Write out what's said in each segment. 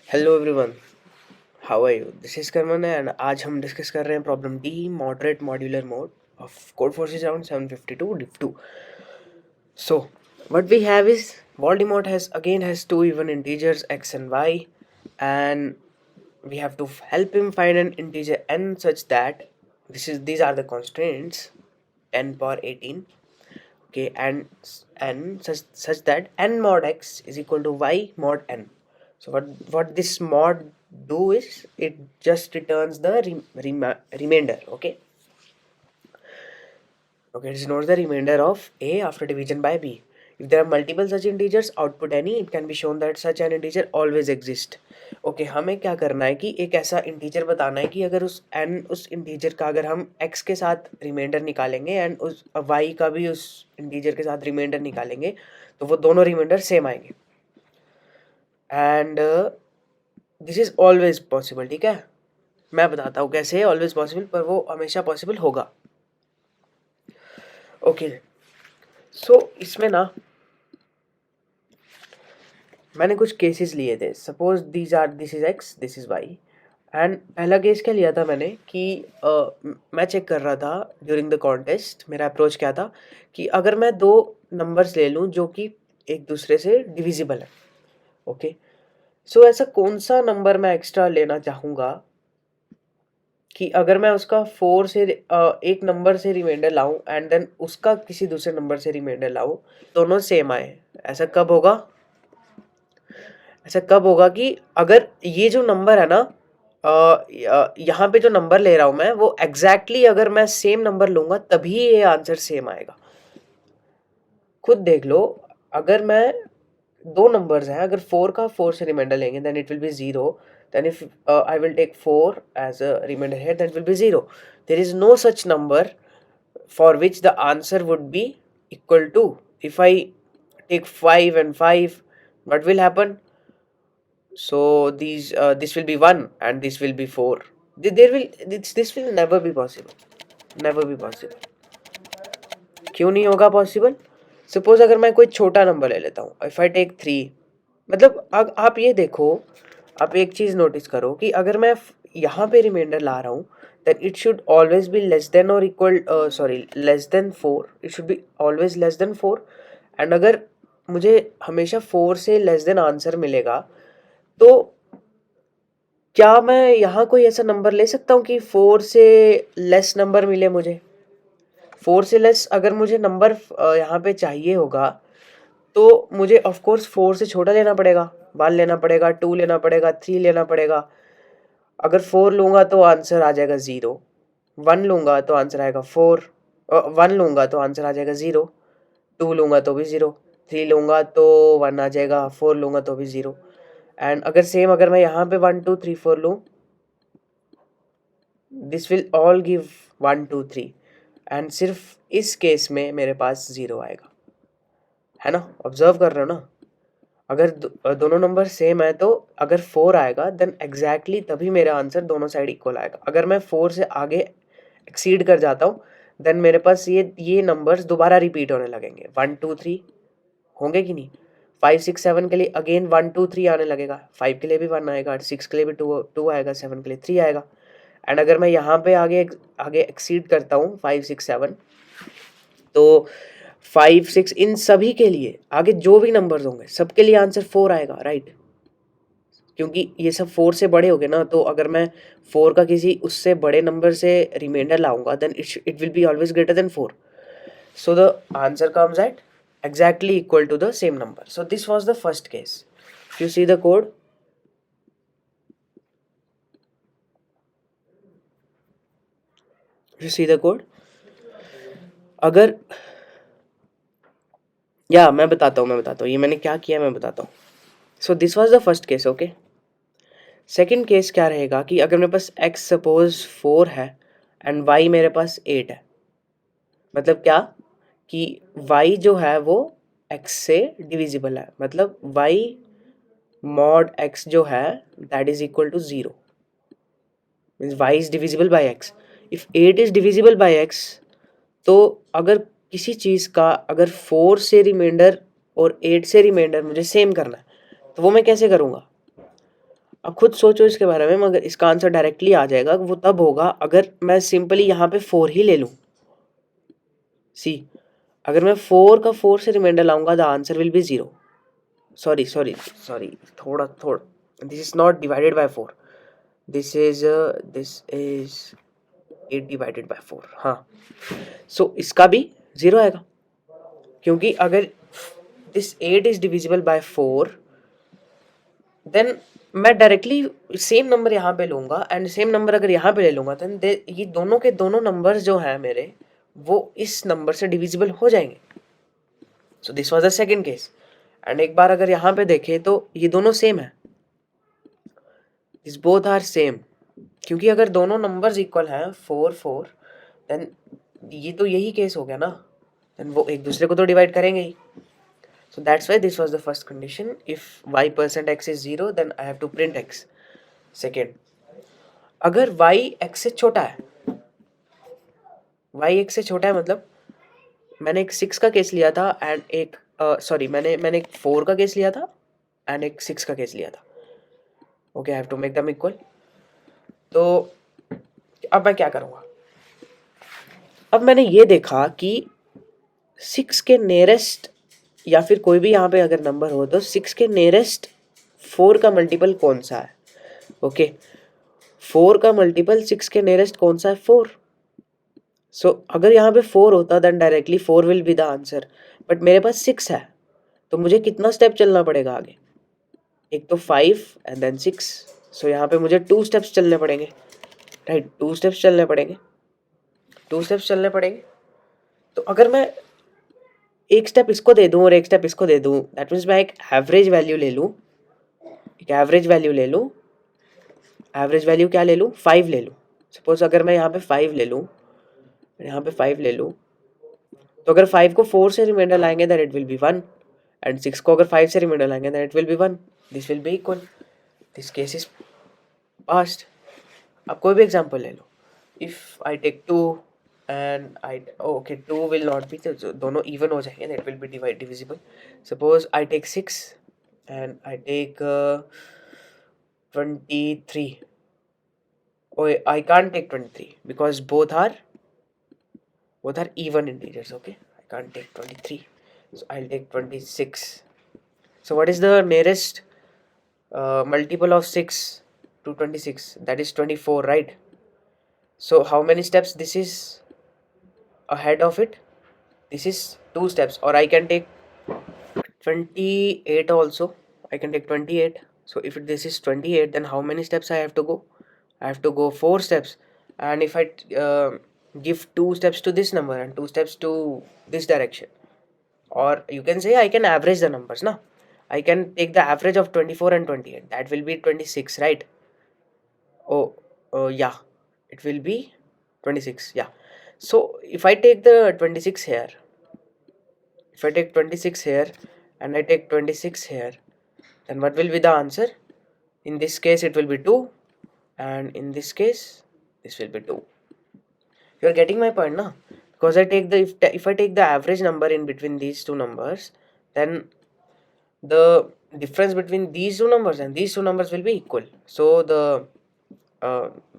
Hello everyone, how are you? This is Karman and आज हम discuss कर रहे हैं problem D moderate modular mode of Codeforces around 752 div 2. So what we have is Voldemort has two even integers x and y, and we have to help him find an integer n such that these are the constraints: 10 power 18, okay, and n such that n mod x is equal to y mod n. So what this mod do is it just returns the remainder. Okay, it denotes the remainder of a after division by b. If there are multiple such integers, output any, it can be shown that such an integer always exists. Okay हमें क्या करना है कि एक ऐसा integer बताना है कि अगर उस इंटीजर का अगर हम x के साथ रिमाइंडर निकालेंगे एंड उस y का भी उस इंटीजर के साथ रिमाइंडर निकालेंगे तो वो दोनों रिमाइंडर सेम आएंगे. And this is always possible. ठीक है, मैं बताता हूँ कैसे ऑलवेज पॉसिबल, पर वो हमेशा पॉसिबल होगा. ओके सो इसमें ना मैंने कुछ केसेस लिए थे. Suppose this is X, this is Y. And पहला केस क्या लिया था मैंने कि मैं चेक कर रहा था ड्यूरिंग द कॉन्टेस्ट. मेरा अप्रोच क्या था कि अगर मैं दो नंबर्स ले लूँ जो कि एक दूसरे से डिविजिबल है. ओके सो ऐसा कौन सा नंबर मैं एक्स्ट्रा लेना चाहूँगा कि अगर मैं उसका एक नंबर से रिमाइंडर लाऊं एंड देन उसका किसी दूसरे नंबर से रिमाइंडर लाऊं, दोनों सेम आए. ऐसा कब होगा? कि अगर ये जो नंबर है ना, यहाँ पे जो नंबर ले रहा हूं मैं वो एग्जैक्टली अगर मैं सेम नंबर लूंगा तभी ये आंसर सेम आएगा. खुद देख लो, अगर मैं दो नंबर्स हैं, अगर 4 से रिमाइंडर लेंगे then it will be 0. then if I will take 4 as a remainder here, then it will be 0. There is no such number for which the answer would be equal to. If I take 5 and 5, what will happen? So this will be 1 and this will be 4. This will never be possible. क्यों नहीं होगा possible? Suppose अगर मैं कोई छोटा number ले लेता हूँ, इफ आई टेक 3, मतलब आप ये देखो, आप एक चीज नोटिस करो कि अगर मैं यहाँ पे रिमाइंडर ला रहा हूँ then it should always be less than or equal less than 4. it should be always less than 4. and अगर मुझे हमेशा 4 से लेस देन आंसर मिलेगा तो क्या मैं यहाँ कोई ऐसा नंबर ले सकता हूँ कि 4 से लेस नंबर मिले मुझे? 4 से लेस अगर मुझे नंबर यहाँ पे चाहिए होगा तो मुझे ऑफ कोर्स 4 से छोटा लेना पड़ेगा. 1 लेना पड़ेगा, 2 लेना पड़ेगा, 3 लेना पड़ेगा. अगर 4 लूँगा तो आंसर आ जाएगा 0. 1 लूँगा तो आंसर आएगा 4. 1 लूँगा तो आंसर आ जाएगा 0. 2 लूँगा तो भी 0. 3 लूँगा तो 1 आ जाएगा. 4 लूँगा तो भी 0. एंड अगर मैं यहाँ पे 1 2 3 4 लूँ, this will all give 1 2 3. And सिर्फ इस केस में मेरे पास 0 आएगा, है ना? ऑब्जर्व कर रहे हो ना? अगर दोनों नंबर सेम है तो अगर 4 आएगा देन एग्जैक्टली तभी मेरा आंसर दोनों साइड इक्वल आएगा. अगर मैं 4 से आगे एक्सीड कर जाता हूँ देन मेरे पास ये नंबर्स दोबारा रिपीट होने लगेंगे. 1 2 3 होंगे कि नहीं? 5 6 7 के लिए अगेन 1 2 3 आने लगेगा. 5 के लिए भी 1 आएगा, 6 के लिए भी 2 आएगा, 7 के लिए 3 आएगा. एंड अगर मैं यहाँ पे आगे एक्सीड करता हूँ 5 6 7, तो 5 6 इन सभी के लिए आगे जो भी नंबर्स होंगे सबके लिए आंसर 4 आएगा, राइट? क्योंकि ये सब 4 से बड़े हो गए ना, तो अगर मैं 4 का किसी उससे बड़े नंबर से रिमाइंडर लाऊंगा then it will be always greater than 4. So the answer comes at exactly equal to the same number. So this was the first case. If you see the code, अगर मैं बताता हूँ ये मैंने क्या किया, मैं बताता हूँ. So this was the first case. Okay, second case क्या रहेगा कि अगर मेरे पास x सपोज 4 है एंड y मेरे पास 8 है. मतलब क्या कि y जो है वो x से डिविजिबल है. मतलब y mod x जो है that is equal to 0. Means y is divisible by x. If 8 is divisible by x, तो अगर किसी चीज़ का अगर 4 से रिमाइंडर और 8 से रिमाइंडर मुझे सेम करना है तो वो मैं कैसे करूँगा? अब खुद सोचो इसके बारे में, मगर इसका आंसर डायरेक्टली आ जाएगा। वो तब होगा अगर मैं सिंपली यहाँ पे 4 ही ले लूँ। सी, अगर मैं 4 का 4 से रिमाइंडर लाऊंगा, the answer will be 0। Sorry sorry sorry, थोड़ा this is not divided by 4, this is 8 divided by 4। हाँ, सो इसका भी 0 आएगा, क्योंकि अगर this 8 is divisible by 4, then मैं डायरेक्टली सेम नंबर यहाँ पे लूंगा, एंड सेम नंबर अगर यहाँ पे ले लूंगा, देन ये दोनों के दोनों नंबर्स जो हैं मेरे, वो इस नंबर से डिविजिबल हो जाएंगे। So this was the second case. And एक बार अगर यहाँ पे देखें तो ये दोनों सेम है, दिस बोथ आर सेम, क्योंकि अगर दोनों नंबर्स इक्वल हैं 4 4, देन ये तो यही केस हो गया ना, देन वो एक दूसरे को तो डिवाइड करेंगे ही। So that's why this was the first condition. If y% x is 0, then I have to print x. Second, अगर y x से छोटा है, y x से छोटा है मतलब मैंने एक 6 का केस लिया था एंड एक मैंने एक 4 का केस लिया था एंड एक 6 का केस लिया था। Okay, I have to make them equal. तो अब मैं क्या करूँगा, अब मैंने ये देखा कि 6 के नियरेस्ट, या फिर कोई भी यहाँ पे अगर नंबर हो तो 6 के नियरेस्ट 4 का मल्टीपल कौन सा है। ओके, 4 का मल्टीपल 6 के नियरेस्ट कौन सा है, 4। सो अगर यहाँ पे 4 होता then directly 4 will be the answer, but मेरे पास 6 है, तो मुझे कितना स्टेप चलना पड़ेगा आगे, एक तो 5 एंड देन 6। सो यहाँ पे मुझे 2 स्टेप्स चलने पड़ेंगे, राइट, 2 स्टेप्स चलने पड़ेंगे, 2 स्टेप्स चलने पड़ेंगे। तो अगर मैं एक स्टेप इसको दे दूं और एक स्टेप इसको दे दूं, दैट मीन्स मैं एक एवरेज वैल्यू ले लूं, एक एवरेज वैल्यू ले लूं, एवरेज वैल्यू क्या ले लूं, 5 ले लूं। सपोज अगर मैं यहाँ पे 5 ले लूं, यहाँ पे 5 ले लूं, तो अगर 5 को 4 से रिमाइंडर लाएंगे then it will be 1, and 6 को अगर 5 से रिमाइंडर लाएंगे then it will be 1, this will be equal, this case is past. अब कोई भी एग्जांपल ले लो, if I take 2 and I, okay 2 will not be, तो दोनों इवन हो जाएंगे, that will be divisible. Suppose I take 6 and I take 23, oh, I can't take 23 because both are even integers. Okay, I can't take 23, so I'll take 26. So what is the nearest multiple of 6 to 26? That is 24, right? So how many steps this is ahead of it? This is 2 steps, or I can take 28 also. I can take 28. So if this is 28, then how many steps I have to go? I have to go 4 steps. And if I give 2 steps to this number and 2 steps to this direction, or you can say I can average the numbers, na? I can take the average of 24 and 28. That will be 26, right? Yeah, it will be 26. Yeah. So if I take the 26 here, if I take 26 here and I take 26 here, then what will be the answer? In this case it will be 2, and in this case this will be 2. You are getting my point now? Because I take the, if I take the average number in between these two numbers, then the difference between these two numbers and these two numbers will be equal. So the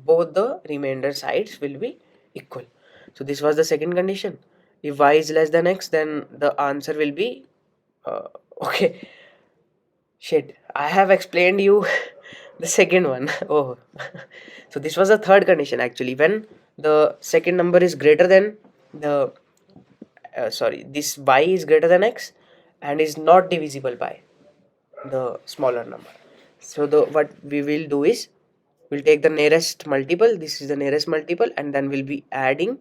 both the remainder sides will be equal. So this was the second condition. If y is less than x, then the answer will be okay. Shit, I have explained you the second one. Oh, so this was the third condition actually, when the second number is greater than the this y is greater than x and is not divisible by the smaller number. So the what we will do is, we'll take the nearest multiple, this is the nearest multiple, and then we'll be adding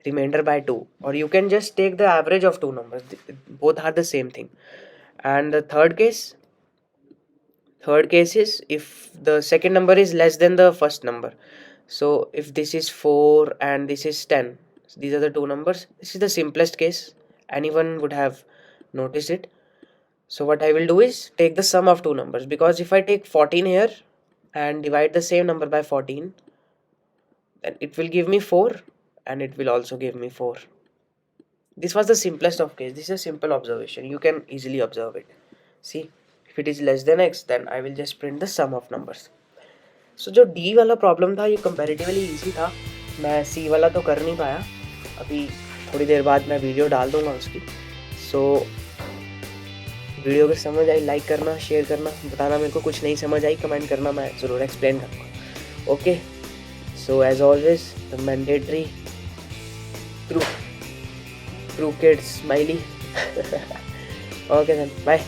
remainder by 2, or you can just take the average of two numbers, both are the same thing. And the third case is if the second number is less than the first number. So if this is 4 and this is 10, these are the two numbers, this is the simplest case, anyone would have noticed it. So what I will do is take the sum of two numbers, because if I take 14 here and divide the same number by 14, then it will give me 4 and it will also give me 4. This was the simplest of case. This is a simple observation, you can easily observe it. See, if it is less than x, then I will just print the sum of numbers. सो जो D वाला problem था ये comparatively easy था, मैं सी वाला तो कर नहीं पाया। अभी थोड़ी देर बाद मैं वीडियो डाल दूँगा उसकी। सो वीडियो अगर समझ आई लाइक करना, शेयर करना, बताना मेरे को कुछ नहीं समझ आई कमेंट करना, मैं ज़रूर एक्सप्लेन करूँगा। Okay, so as always the mandatory true kids smiley. Okay then bye.